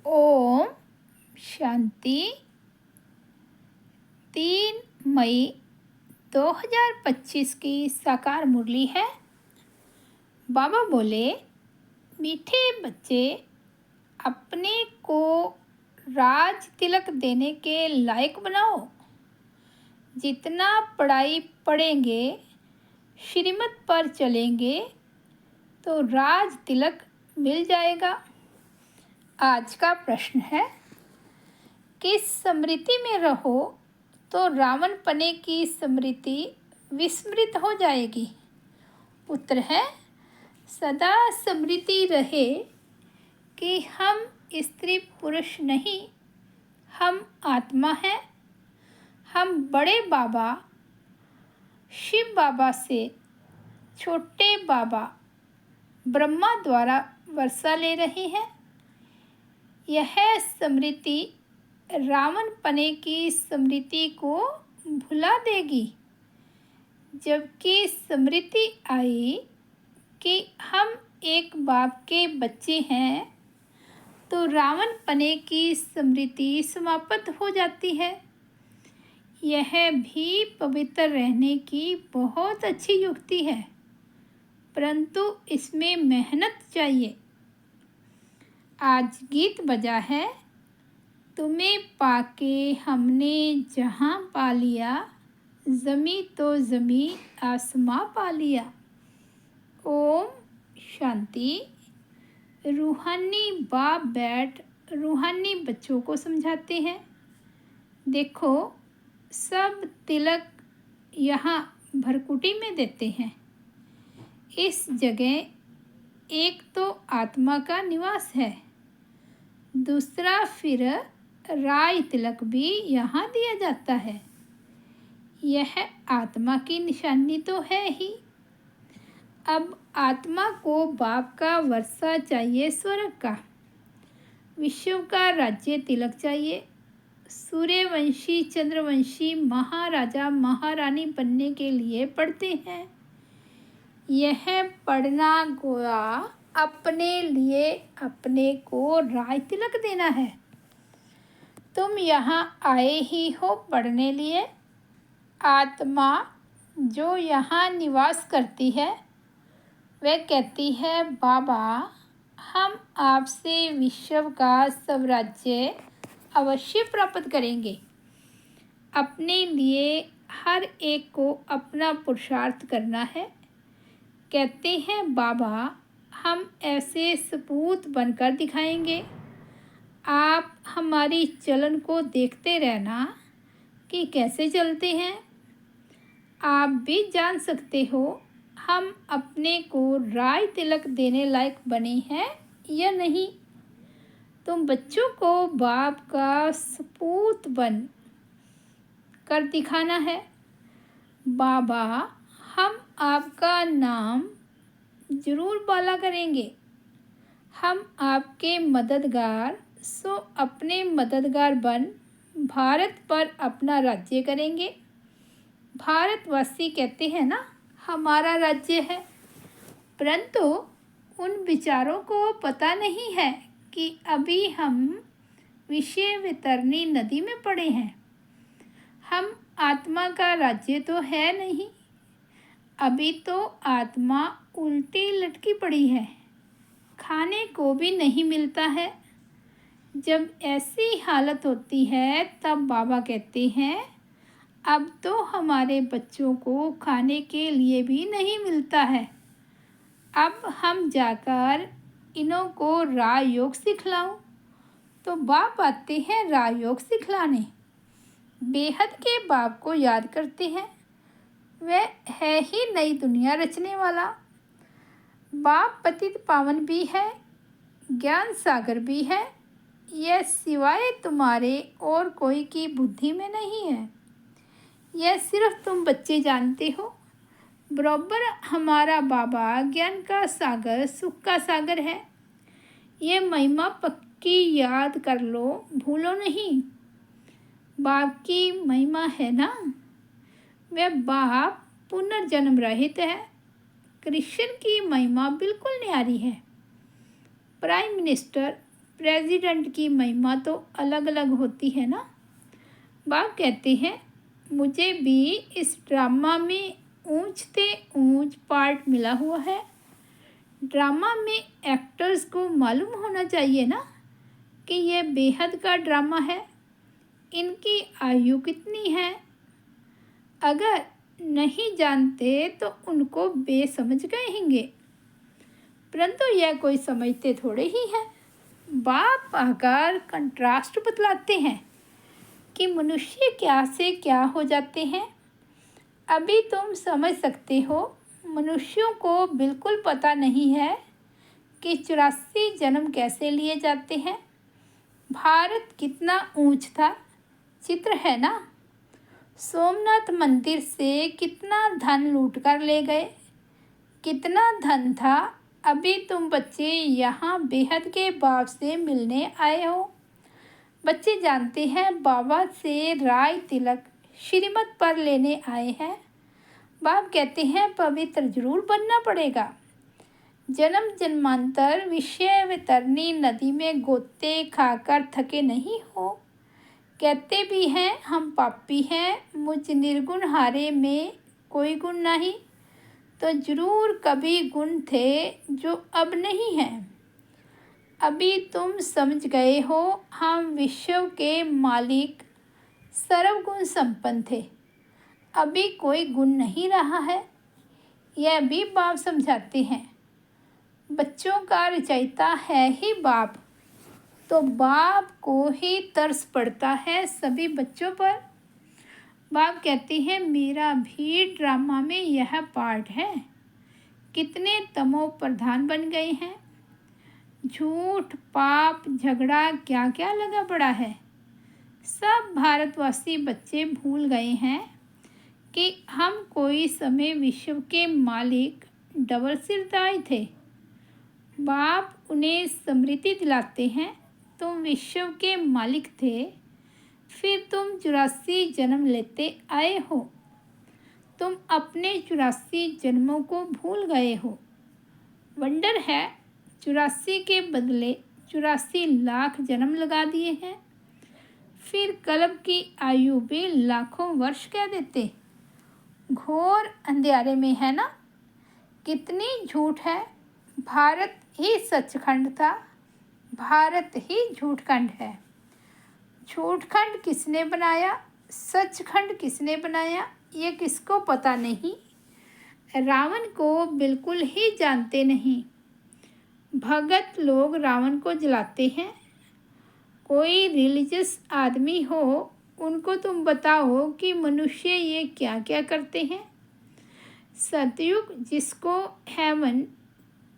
ओम शांति। 3 मई 2025 की साकार मुरली है। बाबा बोले, मीठे बच्चे, अपने को राज तिलक देने के लायक बनाओ। जितना पढ़ाई पढ़ेंगे, श्रीमत पर चलेंगे तो राज तिलक मिल जाएगा। आज का प्रश्न है, किस स्मृति में रहो तो रावण पने की स्मृति विस्मृत हो जाएगी? उत्तर है, सदा स्मृति रहे कि हम स्त्री पुरुष नहीं, हम आत्मा हैं। हम बड़े बाबा शिव बाबा से छोटे बाबा ब्रह्मा द्वारा वर्षा ले रहे हैं। यह स्मृति रावण पने की स्मृति को भुला देगी, जबकि स्मृति आई कि हम एक बाप के बच्चे हैं तो रावण पने की स्मृति समाप्त हो जाती है। यह भी पवित्र रहने की बहुत अच्छी युक्ति है, परंतु इसमें मेहनत चाहिए। आज गीत बजा है, तुम्हें पाके हमने जहाँ पा लिया, ज़मी तो ज़मी आसमां पा लिया। ओम शांति। रूहानी बाप बैठ रूहानी बच्चों को समझाते हैं। देखो, सब तिलक यहाँ भरकुटी में देते हैं। इस जगह एक तो आत्मा का निवास है, दूसरा फिर राय तिलक भी यहाँ दिया जाता है। यह आत्मा की निशानी तो है ही। अब आत्मा को बाप का वर्षा चाहिए, स्वर्ग का, विश्व का राज्य तिलक चाहिए। सूर्यवंशी चंद्रवंशी महाराजा महारानी बनने के लिए पढ़ते हैं। यह पढ़ना गोया अपने लिए अपने को राज तिलक देना है। तुम यहाँ आए ही हो पढ़ने लिए। आत्मा जो यहाँ निवास करती है वह कहती है, बाबा हम आपसे विश्व का स्वराज्य अवश्य प्राप्त करेंगे। अपने लिए हर एक को अपना पुरुषार्थ करना है। कहते हैं, बाबा हम ऐसे सपूत बनकर दिखाएंगे। आप हमारी चलन को देखते रहना कि कैसे चलते हैं। आप भी जान सकते हो हम अपने को राज तिलक देने लायक बने हैं या नहीं। तुम बच्चों को बाप का सपूत बन कर दिखाना है। बाबा हम आपका नाम जरूर बाला करेंगे। हम आपके मददगार, सो अपने मददगार बन भारत पर अपना राज्य करेंगे। भारतवासी कहते हैं ना, हमारा राज्य है, परंतु उन विचारों को पता नहीं है कि अभी हम विषय वितरणी नदी में पड़े हैं। हम आत्मा का राज्य तो है नहीं। अभी तो आत्मा उल्टी लटकी पड़ी है, खाने को भी नहीं मिलता है। जब ऐसी हालत होती है तब बाबा कहते हैं, अब तो हमारे बच्चों को खाने के लिए भी नहीं मिलता है। अब हम जाकर इन्हों को राजयोग सिखलाऊं। तो बाप आते हैं राजयोग सिखलाने। बेहद के बाप को याद करते हैं। वह है ही नई दुनिया रचने वाला। बाप पतित पावन भी है, ज्ञान सागर भी है। यह सिवाय तुम्हारे और कोई की बुद्धि में नहीं है। यह सिर्फ तुम बच्चे जानते हो। बराबर हमारा बाबा ज्ञान का सागर, सुख का सागर है। ये महिमा पक्की याद कर लो, भूलो नहीं। बाप की महिमा है ना, वह बाप पुनर्जन्म रहित है। कृष्ण की महिमा बिल्कुल न्यारी है। प्राइम मिनिस्टर प्रेसिडेंट की महिमा तो अलग अलग होती है ना। बाप कहते हैं मुझे भी इस ड्रामा में ऊंच से ऊंच पार्ट मिला हुआ है। ड्रामा में एक्टर्स को मालूम होना चाहिए ना कि यह बेहद का ड्रामा है, इनकी आयु कितनी है। अगर नहीं जानते तो उनको बेसमझ कहेंगे, परंतु यह कोई समझते थोड़े ही है। बाप आकर कंट्रास्ट बतलाते हैं कि मनुष्य क्या से क्या हो जाते हैं। अभी तुम समझ सकते हो, मनुष्यों को बिल्कुल पता नहीं है कि 84 जन्म कैसे लिए जाते हैं। भारत कितना ऊंच था, चित्र है ना। सोमनाथ मंदिर से कितना धन लूट कर ले गए, कितना धन था। अभी तुम बच्चे यहाँ बेहद के बाप से मिलने आए हो। बच्चे जानते हैं बाबा से राय तिलक श्रीमत पर लेने आए हैं। बाप कहते हैं पवित्र जरूर बनना पड़ेगा। जन्म जन्मांतर विषय वितरणी नदी में गोते खाकर थके नहीं हो। कहते भी हैं हम पापी हैं, मुझ निर्गुण हारे में कोई गुण नहीं। तो जरूर कभी गुण थे जो अब नहीं हैं। अभी तुम समझ गए हो, हम विश्व के मालिक सर्वगुण संपन्न थे। अभी कोई गुण नहीं रहा है, यह भी बाप समझाते हैं। बच्चों का रचयिता है ही बाप, तो बाप को ही तरस पड़ता है सभी बच्चों पर। बाप कहते हैं मेरा भी ड्रामा में यह पार्ट है। कितने तमो प्रधान बन गए हैं। झूठ पाप झगड़ा क्या क्या लगा पड़ा है। सब भारतवासी बच्चे भूल गए हैं कि हम कोई समय विश्व के मालिक डबल सिरदाई थे। बाप उन्हें स्मृति दिलाते हैं तुम विश्व के मालिक थे, फिर तुम 84 जन्म लेते आए हो। तुम अपने 84 जन्मों को भूल गए हो। वंडर है 84 के बदले 84 लाख जन्म लगा दिए हैं। फिर कल्प की आयु भी लाखों वर्ष कह देते। घोर अंधेरे में है ना। कितनी झूठ है। भारत ही सचखंड था, भारत ही झूठखंड है। झूठखंड किसने बनाया, सचखंड किसने बनाया, ये किसको पता नहीं। रावण को बिल्कुल ही जानते नहीं। भगत लोग रावण को जलाते हैं। कोई रिलीजियस आदमी हो, उनको तुम बताओ कि मनुष्य ये क्या क्या करते हैं। सतयुग जिसको हेवन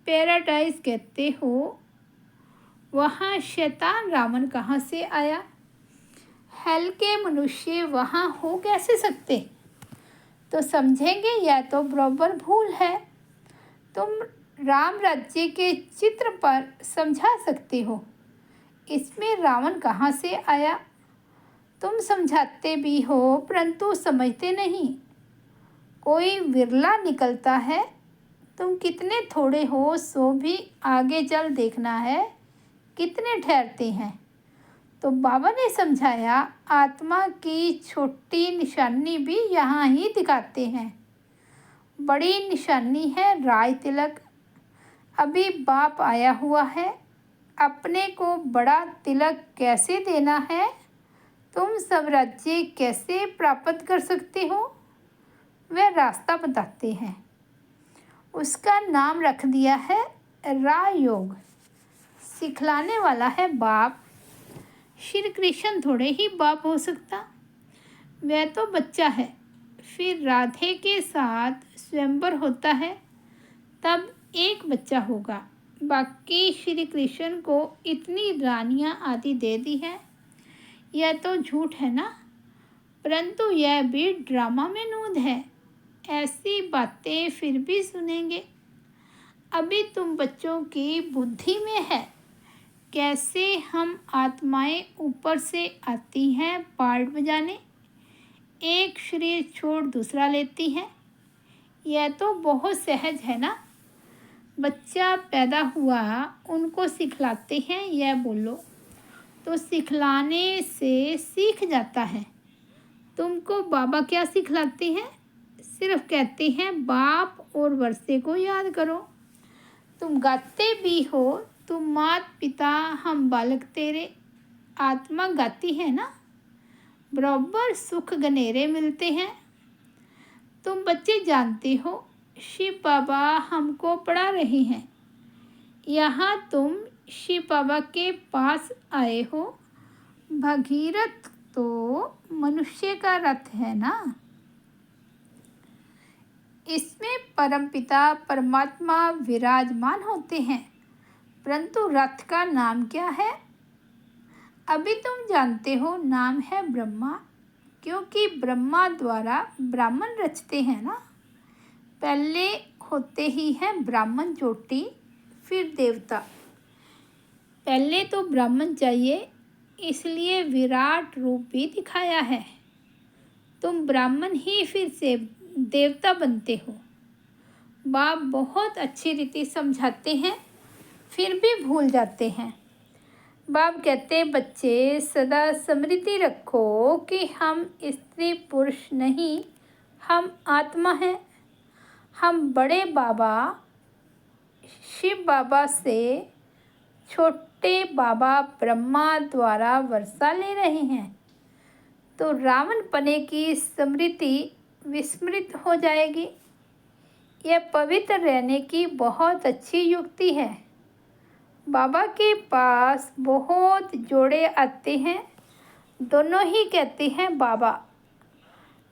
पैराडाइज कहते हो, वहाँ शैतान रावण कहाँ से आया। हेल के मनुष्य वहाँ हो कैसे सकते। तो समझेंगे यह तो बराबर भूल है। तुम राम राज्य के चित्र पर समझा सकते हो, इसमें रावण कहाँ से आया। तुम समझाते भी हो परंतु समझते नहीं। कोई विरला निकलता है। तुम कितने थोड़े हो, सो भी आगे चल देखना है कितने ठहरते हैं। तो बाबा ने समझाया आत्मा की छोटी निशानी भी यहाँ ही दिखाते हैं। बड़ी निशानी है राय तिलक। अभी बाप आया हुआ है। अपने को बड़ा तिलक कैसे देना है, तुम सब राज्य कैसे प्राप्त कर सकते हो, वह रास्ता बताते हैं। उसका नाम रख दिया है रायोग। सिखलाने वाला है बाप। श्री कृष्ण थोड़े ही बाप हो सकता, वह तो बच्चा है। फिर राधे के साथ स्वयंवर होता है, तब एक बच्चा होगा। बाकी श्री कृष्ण को इतनी रानियां आदि दे दी है, यह तो झूठ है ना। परंतु यह भी ड्रामा में नूद है। ऐसी बातें फिर भी सुनेंगे। अभी तुम बच्चों की बुद्धि में है कैसे हम आत्माएं ऊपर से आती हैं पार्ट बजाने, एक शरीर छोड़ दूसरा लेती हैं। यह तो बहुत सहज है ना। बच्चा पैदा हुआ उनको सिखलाते हैं यह बोलो, तो सिखलाने से सीख जाता है। तुमको बाबा क्या सिखलाते हैं? सिर्फ कहते हैं बाप और वर्षे को याद करो। तुम गाते भी हो, तुम मात पिता हम बालक तेरे, आत्मा गाती है ना, बराबर सुख गनेरे मिलते हैं। तुम बच्चे जानते हो शिव बाबा हमको पढ़ा रहे हैं। यहाँ तुम शिव बाबा के पास आए हो। भगीरथ तो मनुष्य का रथ है ना, इसमें परमपिता परमात्मा विराजमान होते हैं, परंतु रथ का नाम क्या है? अभी तुम जानते हो नाम है ब्रह्मा, क्योंकि ब्रह्मा द्वारा ब्राह्मण रचते हैं ना। पहले होते ही हैं ब्राह्मण चोटी, फिर देवता। पहले तो ब्राह्मण चाहिए, इसलिए विराट रूप भी दिखाया है। तुम ब्राह्मण ही फिर से देवता बनते हो। बाप बहुत अच्छी रीति समझाते हैं, फिर भी भूल जाते हैं। बाप कहते बच्चे सदा स्मृति रखो कि हम स्त्री पुरुष नहीं, हम आत्मा हैं। हम बड़े बाबा शिव बाबा से छोटे बाबा ब्रह्मा द्वारा वर्षा ले रहे हैं, तो रावण पने की स्मृति विस्मृत हो जाएगी। यह पवित्र रहने की बहुत अच्छी युक्ति है। बाबा के पास बहुत जोड़े आते हैं, दोनों ही कहते हैं बाबा,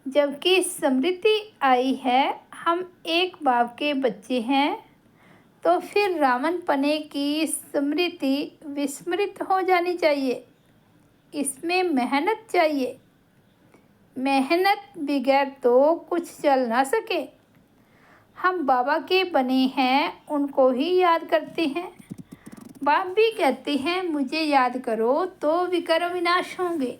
जबकि स्मृति आई है हम एक बाप के बच्चे हैं, तो फिर रावण पने की स्मृति विस्मृत हो जानी चाहिए। इसमें मेहनत चाहिए, मेहनत बगैर तो कुछ चल ना सके। हम बाबा के बने हैं, उनको ही याद करते हैं। बाप भी कहते हैं मुझे याद करो तो विकार विनाश होंगे।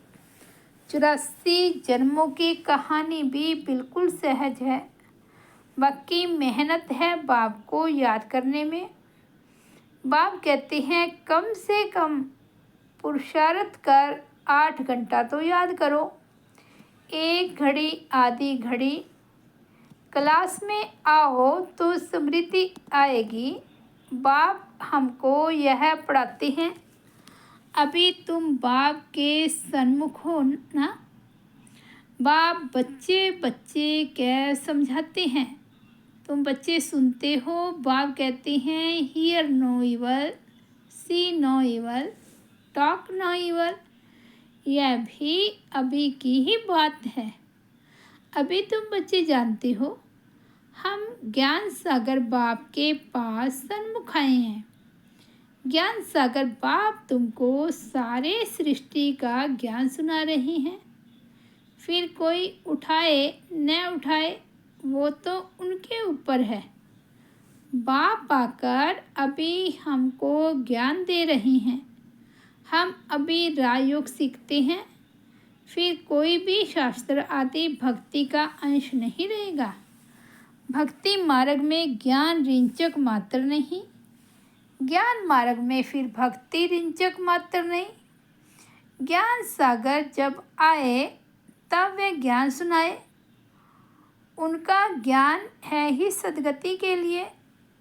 84 जन्मों की कहानी भी बिल्कुल सहज है, बाकी मेहनत है बाप को याद करने में। बाप कहते हैं कम से कम पुरुषार्थ कर 8 घंटा तो याद करो। 1 घड़ी आधी घड़ी क्लास में आओ तो स्मृति आएगी। बाप हमको यह पढ़ाते हैं। अभी तुम बाप के सन्मुख हो ना। बाप बच्चे बच्चे क्या समझाते हैं, तुम बच्चे सुनते हो। बाप कहते हैं hear no evil, see no evil, talk no evil. यह भी अभी की ही बात है। अभी तुम बच्चे जानते हो हम ज्ञान सागर बाप के पास सन्मुख आए हैं। ज्ञान सागर बाप तुमको सारे सृष्टि का ज्ञान सुना रहे हैं। फिर कोई उठाए न उठाए वो तो उनके ऊपर है। बाप आकर अभी हमको ज्ञान दे रहे हैं। हम अभी राजयोग सीखते हैं, फिर कोई भी शास्त्र आदि भक्ति का अंश नहीं रहेगा। भक्ति मार्ग में ज्ञान रिंचक मात्र नहीं, ज्ञान मार्ग में फिर भक्ति रिंचक मात्र नहीं। ज्ञान सागर जब आए तब वे ज्ञान सुनाए। उनका ज्ञान है ही सद्गति के लिए।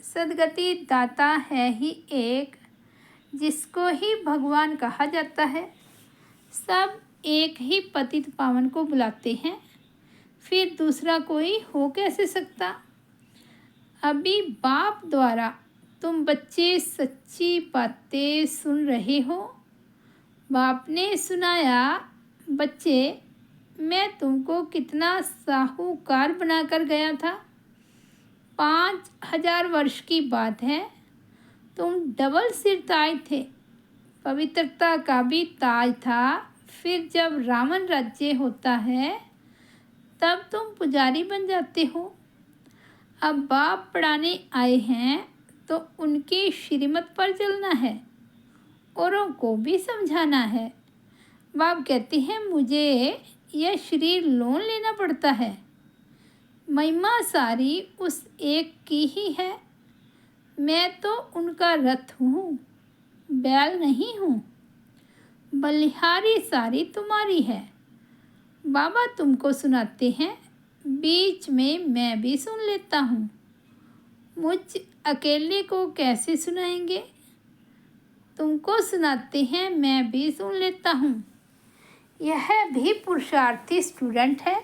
सद्गति दाता है ही एक, जिसको ही भगवान कहा जाता है। सब एक ही पतित पावन को बुलाते हैं, फिर दूसरा कोई हो कैसे सकता। अभी बाप द्वारा तुम बच्चे सच्ची बातें सुन रहे हो। बाप ने सुनाया बच्चे मैं तुमको कितना साहूकार बनाकर गया था। 5000 वर्ष की बात है, तुम डबल सिर ताज थे, पवित्रता का भी ताज था। फिर जब रावण राज्य होता है तब तुम पुजारी बन जाते हो। अब बाप पढ़ाने आए हैं तो उनकी श्रीमत पर चलना है, औरों को भी समझाना है। बाप कहते हैं मुझे यह शरीर लोन लेना पड़ता है। महिमा सारी उस एक की ही है। मैं तो उनका रथ हूँ, बैल नहीं हूँ। बलिहारी सारी तुम्हारी है। बाबा तुमको सुनाते हैं, बीच में मैं भी सुन लेता हूँ। मुझ अकेले को कैसे सुनाएंगे? तुमको सुनाते हैं, मैं भी सुन लेता हूँ। यह भी पुरुषार्थी स्टूडेंट है,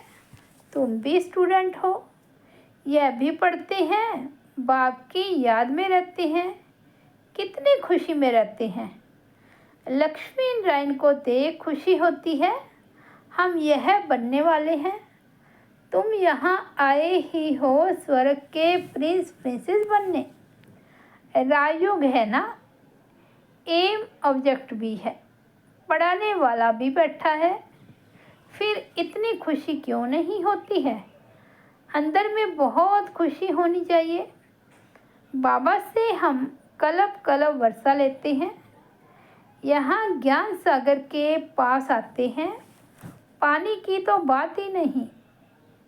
तुम भी स्टूडेंट हो। यह भी पढ़ते हैं, बाप की याद में रहते हैं, कितनी खुशी में रहते हैं। लक्ष्मी नारायण को देख खुशी होती है, हम यह बनने वाले हैं। तुम यहाँ आए ही हो स्वर्ग के प्रिंस प्रिंसेस बनने। राजयोग है ना, एम ऑब्जेक्ट भी है, पढ़ाने वाला भी बैठा है, फिर इतनी खुशी क्यों नहीं होती है? अंदर में बहुत खुशी होनी चाहिए। बाबा से हम कलब कलब वर्षा लेते हैं, यहाँ ज्ञान सागर के पास आते हैं। पानी की तो बात ही नहीं,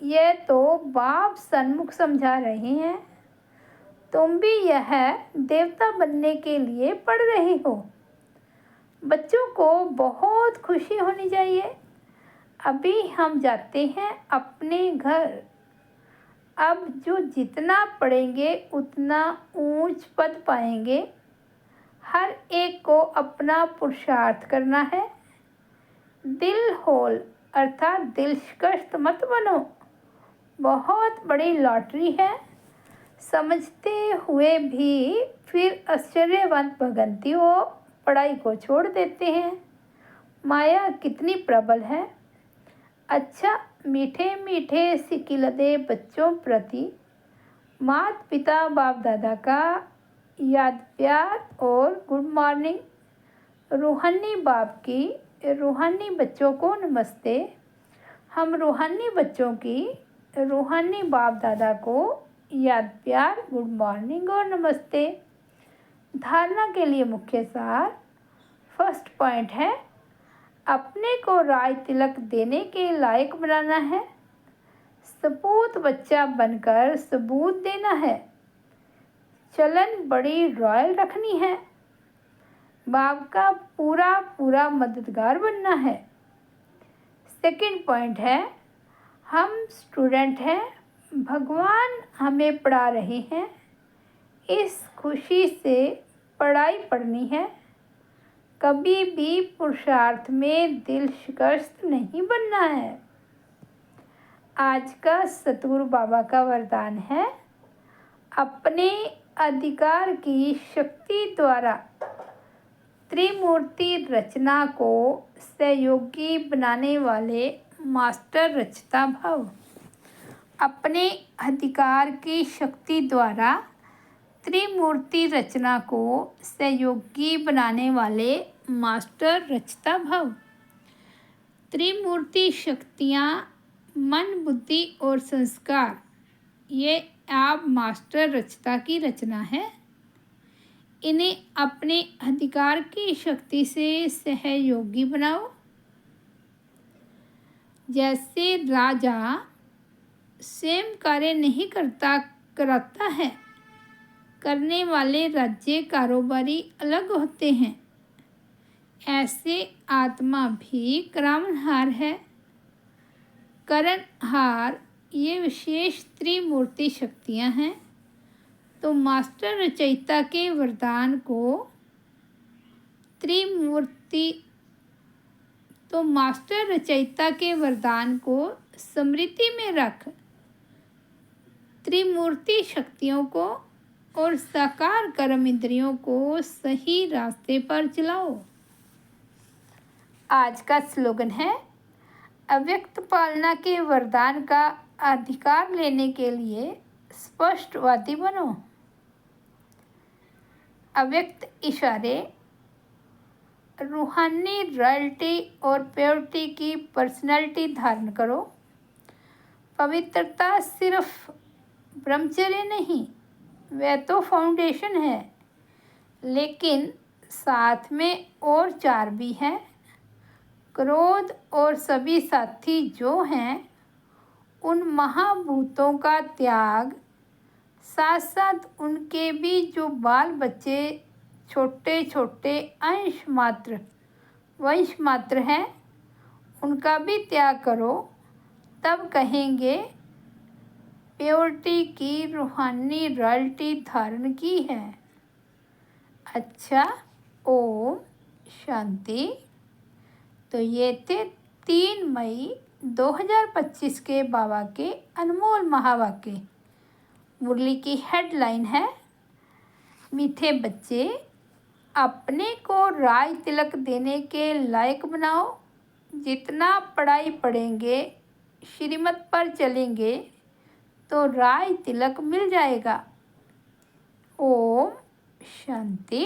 यह तो बाप सन्मुख समझा रहे हैं। तुम भी यह देवता बनने के लिए पढ़ रहे हो। बच्चों को बहुत खुशी होनी चाहिए। अभी हम जाते हैं अपने घर। अब जो जितना पढ़ेंगे उतना ऊंच पद पाएंगे। हर एक को अपना पुरुषार्थ करना है। दिल होल अर्थात दिलशकस्त मत बनो। बहुत बड़ी लॉटरी है। समझते हुए भी फिर आश्चर्यवंत भगंती हो पढ़ाई को छोड़ देते हैं। माया कितनी प्रबल है। अच्छा, मीठे मीठे सिकिलदे बच्चों प्रति माता पिता बाप दादा का याद प्यार और गुड मॉर्निंग। रूहानी बाप की रूहानी बच्चों को नमस्ते। हम रूहानी बच्चों की रूहानी बाप दादा को याद प्यार, गुड मॉर्निंग और नमस्ते। धारणा के लिए मुख्य सार। फर्स्ट पॉइंट है, अपने को राज तिलक देने के लायक बनाना है। सपूत बच्चा बनकर सबूत देना है। चलन बड़ी रॉयल रखनी है। बाप का पूरा पूरा मददगार बनना है। सेकंड पॉइंट है, हम स्टूडेंट हैं, भगवान हमें पढ़ा रहे हैं। इस खुशी से पढ़ाई पढ़नी है। कभी भी पुरुषार्थ में दिल शिकस्त नहीं बनना है। आज का सतगुरु बाबा का वरदान है, अपने अधिकार की शक्ति द्वारा त्रिमूर्ति रचना को सहयोगी बनाने वाले मास्टर रचता भव। अपने अधिकार की शक्ति द्वारा त्रिमूर्ति रचना को सहयोगी बनाने वाले मास्टर रचता भव। त्रिमूर्ति शक्तियाँ मन, बुद्धि और संस्कार, ये आप मास्टर रचता की रचना है। इन्हें अपने अधिकार की शक्ति से सहयोगी बनाओ। जैसे राजा स्वयं कार्य नहीं कराता है, करने वाले राज्य कारोबारी अलग होते हैं, ऐसे आत्मा भी करावनहार है। करणहार ये विशेष त्रिमूर्ति शक्तियाँ हैं। तो मास्टर रचयिता के वरदान को मास्टर रचयिता के वरदान को स्मृति में रख त्रिमूर्ति शक्तियों को और साकार कर्म इंद्रियों को सही रास्ते पर चलाओ। आज का स्लोगन है, अव्यक्त पालना के वरदान का अधिकार लेने के लिए स्पष्टवादी बनो। अव्यक्त इशारे, रूहानी रॉयल्टी और प्योरिटी की पर्सनैलिटी धारण करो। पवित्रता सिर्फ ब्रह्मचर्य नहीं, वह तो फाउंडेशन है, लेकिन साथ में और चार भी हैं। क्रोध और सभी साथी जो हैं, उन महाभूतों का त्याग, साथ साथ उनके भी जो बाल बच्चे छोटे छोटे वंश मात्र हैं, उनका भी त्याग करो, तब कहेंगे प्योरिटी की रूहानी रॉयल्टी धारण की है। अच्छा, ओम शांति। तो ये थे 3 मई 2025 के बाबा के अनमोल महावाक्य। मुरली की हेडलाइन है, मीठे बच्चे अपने को राज तिलक देने के लायक बनाओ। जितना पढ़ाई पढ़ेंगे, श्रीमत पर चलेंगे, तो राज तिलक मिल जाएगा। ओम शांति।